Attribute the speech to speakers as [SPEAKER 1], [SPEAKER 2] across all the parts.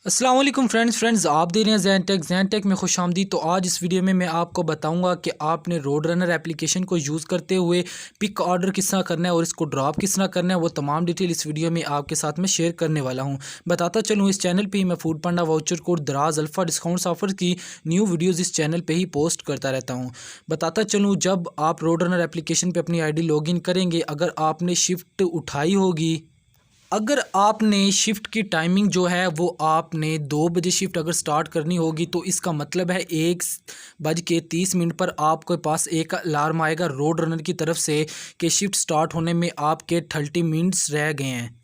[SPEAKER 1] अस्सलाम वालेकुम फ्रेंड्स आप दे रहे हैं जैन टेक में खुशामदीद। तो आज इस वीडियो में मैं आपको बताऊंगा कि आपने रोड रनर एप्लीकेशन को यूज़ करते हुए पिक ऑर्डर किस तरह करना है और इसको ड्रॉप किस तरह करना है, वो तमाम डिटेल इस वीडियो में आपके साथ में शेयर करने वाला हूं। बताता चलूँ, इस चैनल पे ही मैं फूड पांडा वाउचर कोड दराज अल्फ़ा डिस्काउंट्स ऑफर की न्यू वीडियोज़ इस चैनल पर ही पोस्ट करता रहता हूँ। बताता चलूँ, जब आप रोड रनर एप्लीकेशन पर अपनी ID लॉगिन करेंगे, अगर आपने शिफ्ट उठाई होगी, अगर आपने शिफ्ट की टाइमिंग जो है वो आपने 2 बजे शिफ्ट अगर स्टार्ट करनी होगी, तो इसका मतलब है 1:30 पर आपके पास एक अलार्म आएगा रोड रनर की तरफ से कि शिफ्ट स्टार्ट होने में आपके 30 मिनट्स रह गए हैं।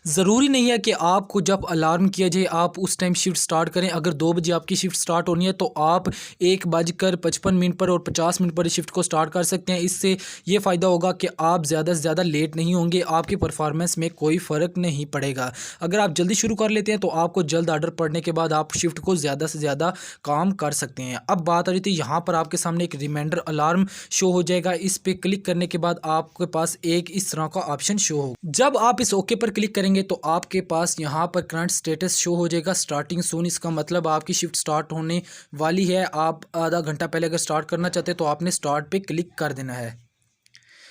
[SPEAKER 1] ज़रूरी नहीं है कि आपको जब अलार्म किया जाए आप उस टाइम शिफ्ट स्टार्ट करें। अगर 2 बजे आपकी शिफ्ट स्टार्ट होनी है तो आप 1:55 पर और 50 पर शिफ्ट को स्टार्ट कर सकते हैं। इससे ये फ़ायदा होगा कि आप ज़्यादा से ज़्यादा लेट नहीं होंगे, आपकी परफॉर्मेंस में कोई फ़र्क नहीं पड़ेगा। अगर आप जल्दी शुरू कर लेते हैं तो आपको जल्द ऑर्डर पड़ने के बाद आप शिफ्ट को ज़्यादा से ज़्यादा काम कर सकते हैं। अब बात आ रही थी, यहाँ पर आपके सामने एक रिमाइंडर अलार्म शो हो जाएगा। इस पर क्लिक करने के बाद आपके पास एक इस तरह का ऑप्शन शो होगा। जब आप इस ओके पर क्लिक करेंगे तो आपके पास यहाँ पर करंट स्टेटस शो हो जाएगा स्टार्टिंग सून। इसका मतलब आपकी शिफ्ट स्टार्ट होने वाली है। आप आधा घंटा पहले अगर स्टार्ट करना चाहते हैं तो आपने स्टार्ट पे क्लिक कर देना है।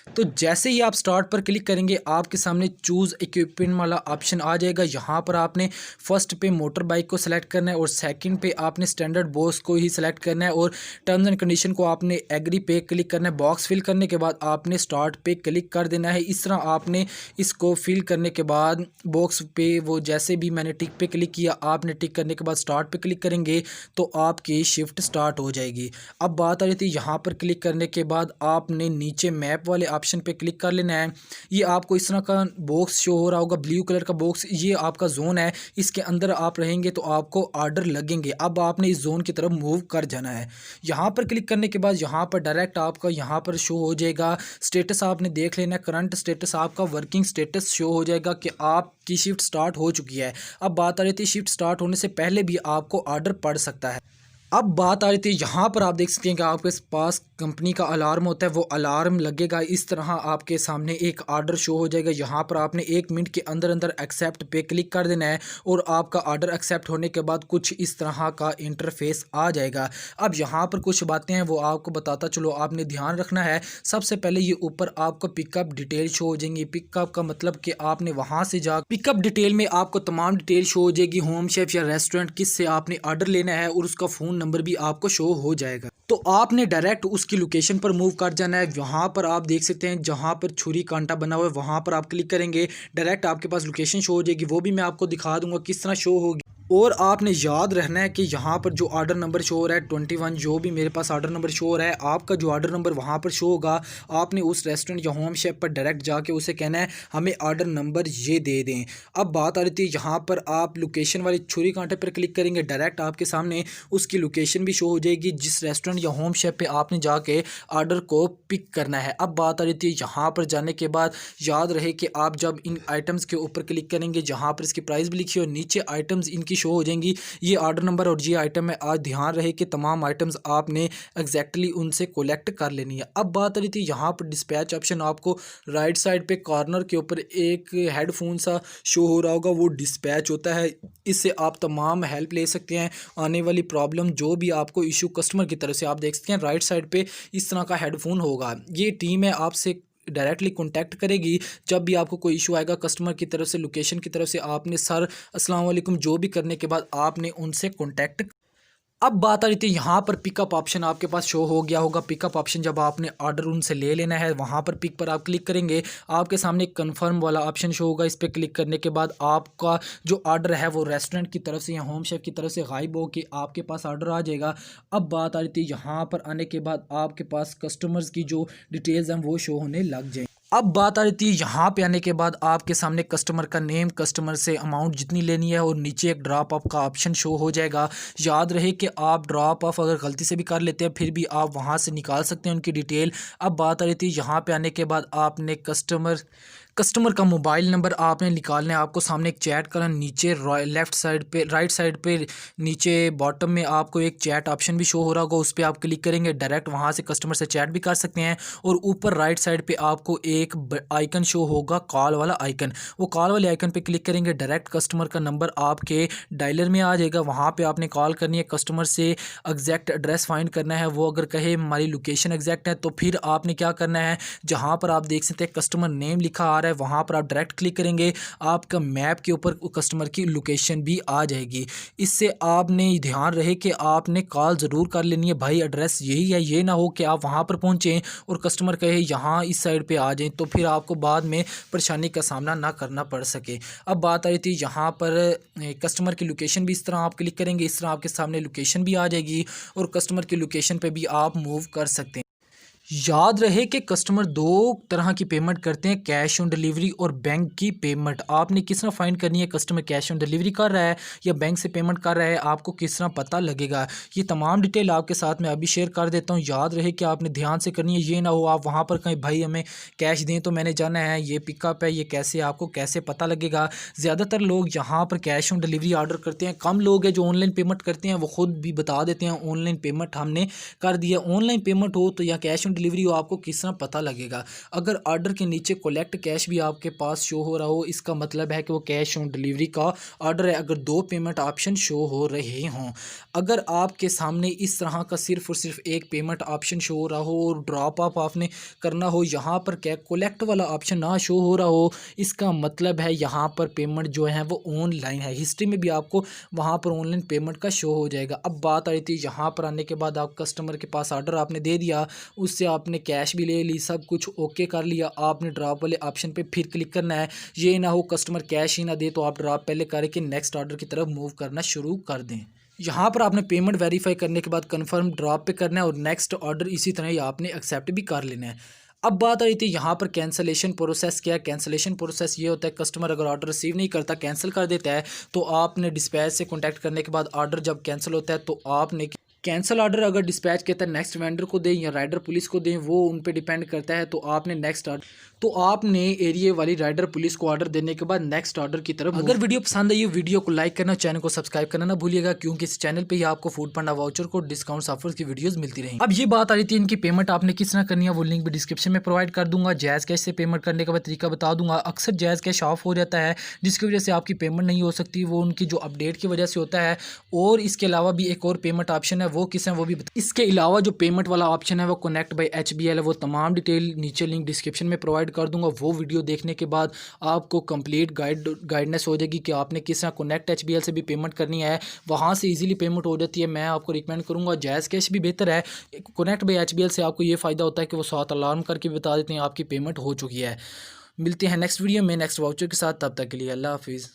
[SPEAKER 1] तो जैसे ही आप स्टार्ट पर क्लिक करेंगे आपके सामने चूज़ इक्विपमेंट वाला ऑप्शन आ जाएगा। यहाँ पर आपने फर्स्ट पे मोटर बाइक को सिलेक्ट करना है और सेकंड पे आपने स्टैंडर्ड बॉक्स को ही सिलेक्ट करना है और टर्म्स एंड कंडीशन को आपने एग्री पे क्लिक करना है। बॉक्स फिल करने के बाद आपने स्टार्ट पे क्लिक कर देना है। इस तरह आपने इसको फिल करने के बाद बॉक्स पे वो जैसे भी मैंने टिक पे क्लिक किया, आपने टिक करने के बाद स्टार्ट पे क्लिक करेंगे तो आपकी शिफ्ट स्टार्ट हो जाएगी। अब बात आ रही थी, यहाँ पर क्लिक करने के बाद आपने नीचे मैप वाले ऑप्शन पे क्लिक कर लेना है। ये आपको इस तरह का बॉक्स शो हो रहा होगा, ब्लू कलर का बॉक्स, ये आपका जोन है। इसके अंदर आप रहेंगे तो आपको ऑर्डर लगेंगे। अब आपने इस जोन की तरफ मूव कर जाना है। यहाँ पर क्लिक करने के बाद यहाँ पर डायरेक्ट आपका यहाँ पर शो हो जाएगा स्टेटस। आपने देख लेना है करंट स्टेटस, आपका वर्किंग स्टेटस शो हो जाएगा कि आपकी शिफ्ट स्टार्ट हो चुकी है। अब बात आ रही थी, शिफ्ट स्टार्ट होने से पहले भी आपको ऑर्डर पड़ सकता है। अब बात आ रही थी, यहाँ पर आप देख सकते हैं कि आपके पास कंपनी का अलार्म होता है, वो अलार्म लगेगा। इस तरह आपके सामने एक ऑर्डर शो हो जाएगा। यहाँ पर आपने 1 मिनट के अंदर अंदर एक्सेप्ट पे क्लिक कर देना है और आपका ऑर्डर एक्सेप्ट होने के बाद कुछ इस तरह का इंटरफेस आ जाएगा। अब यहाँ पर कुछ बातें हैं वो आपको बताता चलो, आपने ध्यान रखना है। सबसे पहले ये ऊपर आपको पिकअप डिटेल शो हो जाएंगी। पिकअप का मतलब कि आपने वहाँ से जा पिकअप डिटेल में आपको तमाम डिटेल शो हो जाएगी। होम शेफ या रेस्टोरेंट किस से आपने ऑर्डर लेना है और उसका फ़ोन नंबर भी आपको शो हो जाएगा। तो आपने डायरेक्ट उसकी लोकेशन पर मूव कर जाना है। वहाँ पर आप देख सकते हैं जहाँ पर छुरी कांटा बना हुआ है, वहाँ पर आप क्लिक करेंगे, डायरेक्ट आपके पास लोकेशन शो हो जाएगी। वो भी मैं आपको दिखा दूंगा किस तरह शो होगी। और आपने याद रहना है कि यहाँ पर जो ऑर्डर नंबर शो हो रहा है 21, जो भी मेरे पास ऑर्डर नंबर शो हो रहा है, आपका जो ऑर्डर नंबर वहाँ पर शो होगा, आपने उस रेस्टोरेंट या होम शेफ पर डायरेक्ट जाके उसे कहना है हमें ऑर्डर नंबर ये दे दें। अब बात आ रही थी, यहाँ पर आप लोकेशन वाली छुरी कांटे पर क्लिक करेंगे, डायरेक्ट आपके सामने उसकी लोकेशन भी शो हो जाएगी जिस रेस्टोरेंट या होम शेफ पर आपने जाके ऑर्डर को पिक करना है। अब बात आ रही थी, यहाँ पर जाने के बाद याद रहे कि आप जब इन आइटम्स के ऊपर क्लिक करेंगे, जहाँ पर इसकी प्राइस भी लिखी हो, नीचे आइटम्स इनकी शो हो जाएंगी, ये ऑर्डर नंबर और ये आइटम है। आज ध्यान रहे कि तमाम आइटम्स आपने एग्जैक्टली उनसे कलेक्ट कर लेनी है। अब बात आ रही थी, यहाँ पर डिस्पैच ऑप्शन आपको राइट साइड पे कॉर्नर के ऊपर एक हेडफोन सा शो हो रहा होगा, वो डिस्पैच होता है। इससे आप तमाम हेल्प ले सकते हैं। आने वाली प्रॉब्लम जो भी आपको इशू कस्टमर की तरफ से, आप देख सकते हैं राइट साइड पे इस तरह का हेडफोन होगा। ये टीम है आपसे डायरेक्टली कांटेक्ट करेगी जब भी आपको कोई इशू आएगा कस्टमर की तरफ से, लोकेशन की तरफ से। आपने सर अस्सलाम वालेकुम जो भी करने के बाद आपने उनसे कांटेक्ट। अब बात आ रही थी, यहाँ पर पिकअप ऑप्शन आपके पास शो हो गया होगा। पिकअप ऑप्शन जब आपने ऑर्डर उनसे ले लेना है, वहाँ पर पिक पर आप क्लिक करेंगे, आपके सामने एक कन्फर्म वाला ऑप्शन शो होगा। इस पर क्लिक करने के बाद आपका जो ऑर्डर है वो रेस्टोरेंट की तरफ से या होम शेफ की तरफ से गायब हो के आपके पास ऑर्डर आ जाएगा। अब बात आ रही थी, यहाँ पर आने के बाद आपके पास कस्टमर्स की जो डिटेल्स हैं वो शो होने लग जाए। अब बात आ रही थी, यहाँ पे आने के बाद आपके सामने कस्टमर का नेम, कस्टमर से अमाउंट जितनी लेनी है और नीचे एक ड्रॉप ऑफ का ऑप्शन शो हो जाएगा। याद रहे कि आप ड्रॉप ऑफ अगर गलती से भी कर लेते हैं फिर भी आप वहाँ से निकाल सकते हैं उनकी डिटेल। अब बात आ रही थी, यहाँ पे आने के बाद आपने कस्टमर का मोबाइल नंबर आपने निकालना है। आपको सामने एक चैट करना, नीचे लेफ्ट साइड पे, राइट साइड पे नीचे बॉटम में आपको एक चैट ऑप्शन भी शो हो रहा होगा, उस पर आप क्लिक करेंगे, डायरेक्ट वहाँ से कस्टमर से चैट भी कर सकते हैं। और ऊपर राइट साइड पे आपको एक आइकन शो होगा, कॉल वाला आइकन। वो कॉल वाले आइकन पे क्लिक करेंगे, डायरेक्ट कस्टमर का नंबर आपके डायलर में आ जाएगा। वहाँ पे आपने कॉल करनी है, कस्टमर से एग्जैक्ट एड्रेस फाइंड करना है। वो अगर कहे हमारी लोकेशन एग्जैक्ट है तो फिर आपने क्या करना है, जहाँ पर आप देख सकते हैं कस्टमर नेम लिखा आ रहा है, वहाँ पर आप डायरेक्ट क्लिक करेंगे, आपका मैप के ऊपर कस्टमर की लोकेशन भी आ जाएगी। इससे आपने ध्यान रहे कि आपने कॉल ज़रूर कर लेनी है, भाई एड्रेस यही है। ये ना हो कि आप वहाँ पर पहुँचें और कस्टमर कहे यहाँ इस साइड पे आ जाएं, तो फिर आपको बाद में परेशानी का सामना ना करना पड़ सके। अब बात आ रही थी यहाँ पर कस्टमर की लोकेशन भी, इस तरह आप क्लिक करेंगे, इस तरह आपके सामने लोकेशन भी आ जाएगी और कस्टमर की लोकेशन पर भी आप मूव कर सकते हैं। याद रहे कि कस्टमर दो तरह की पेमेंट करते हैं, कैश ऑन डिलीवरी और बैंक की पेमेंट। आपने किस तरह फाइंड करनी है कस्टमर कैश ऑन डिलीवरी कर रहा है या बैंक से पेमेंट कर रहा है, आपको किस तरह पता लगेगा, ये तमाम डिटेल आपके साथ मैं अभी शेयर कर देता हूँ। याद रहे कि आपने ध्यान से करनी है, ये ना हो आप वहाँ पर कहीं भाई हमें कैश दें तो मैंने जाना है, ये पिकअप है, ये कैसे आपको कैसे पता लगेगा। ज़्यादातर लोग यहाँ पर कैश ऑन डिलीवरी ऑर्डर करते हैं, कम लोग हैं जो ऑनलाइन पेमेंट करते हैं, वो खुद भी बता देते हैं ऑनलाइन पेमेंट हमने कर दिया। ऑनलाइन पेमेंट हो तो या कैश ऑन डिलीवरी हो, आपको किस तरह पता लगेगा। अगर ऑर्डर के नीचे कलेक्ट कैश भी आपके पास शो हो रहा हो, इसका मतलब है कि वो कैश ऑन डिलीवरी का ऑर्डर है। अगर दो पेमेंट ऑप्शन शो हो रहे हों, अगर आपके सामने इस तरह का सिर्फ और सिर्फ एक पेमेंट ऑप्शन शो हो रहा हो और ड्रॉप ऑफ आपने करना हो, यहाँ पर क्या कलेक्ट वाला ऑप्शन ना शो हो रहा हो, इसका मतलब है यहाँ पर पेमेंट जो है वो ऑनलाइन है। हिस्ट्री में भी आपको वहाँ पर ऑनलाइन पेमेंट का शो हो जाएगा। अब बात आ रही थी यहाँ पर आने के बाद आप कस्टमर के पास ऑर्डर आपने दे दिया, उससे आपने कैश भी ले ली, सब कुछ ओके कर लिया, आपने ड्रॉप वाले ऑप्शन पे फिर क्लिक करना है। ये ना हो कस्टमर कैश ही ना दे तो आप ड्रॉप पहले करके नेक्स्ट ऑर्डर की तरफ मूव करना शुरू कर दें। यहाँ पर आपने पेमेंट वेरीफाई करने के बाद कंफर्म ड्रॉप पे करना है और नेक्स्ट ऑर्डर इसी तरह ही आपने एक्सेप्ट भी कर लेना है। अब बात आ रही थी यहाँ पर कैंसलेशन प्रोसेस क्या है। कैंसलेशन प्रोसेस ये होता है, कस्टमर अगर ऑर्डर रिसीव नहीं करता, कैंसिल कर देता है, तो आपने डिस्पैच से कॉन्टैक्ट करने के बाद ऑर्डर जब कैंसिल होता है तो आपने कैंसिल ऑर्डर अगर डिस्पैच कहता है नेक्स्ट वेंडर को दें या राइडर पुलिस को दें, वो उन पे डिपेंड करता है। तो आपने नेक्स्ट ऑर्डर, तो आपने एरिया वाली राइडर पुलिस को ऑर्डर देने के बाद नेक्स्ट ऑर्डर की तरफ। अगर वीडियो पसंद आई, वीडियो को लाइक करना, चैनल को सब्सक्राइब करना ना भूलिएगा, क्योंकि इस चैनल पे ही आपको फूड पांडा वाउचर को डिस्काउंट ऑफर्स की वीडियोस मिलती रहेंगी। अब ये बात आ रही थी इनकी पेमेंट आपने किस तरह करनी है, वो लिंक भी डिस्क्रिप्शन में प्रोवाइड कर दूंगा। जैज़ कैश से पेमेंट करने का तरीका बता दूंगा। अक्सर जैज़ कैश ऑफ हो जाता है जिसकी वजह से आपकी पेमेंट नहीं हो सकती, वो उनकी जो अपडेट की वजह से होता है। और इसके अलावा भी एक और पेमेंट ऑप्शन है, वो किस है वो भी इसके अलावा जो पेमेंट वाला ऑप्शन है वो कनेक्ट बाय HBL है, वो तमाम डिटेल नीचे लिंक डिस्क्रिप्शन में प्रोवाइड कर दूंगा। वो वीडियो देखने के बाद आपको कंप्लीट गाइडनेस हो जाएगी कि आपने किस तरह कनेक्ट HBL से भी पेमेंट करनी है, वहाँ से इजीली पेमेंट हो जाती है। मैं आपको रिकमेंड करूँगा जैज़ कैश भी बेहतर है। कनेक्ट बाय HBL से आपको ये फ़ायदा होता है कि वो साथ अलार्म करके भी बता देते हैं आपकी पेमेंट हो चुकी है। मिलते हैं नेक्स्ट वीडियो में नेक्स्ट वाउचर के साथ, तब तक के लिए अल्लाह हाफिज़।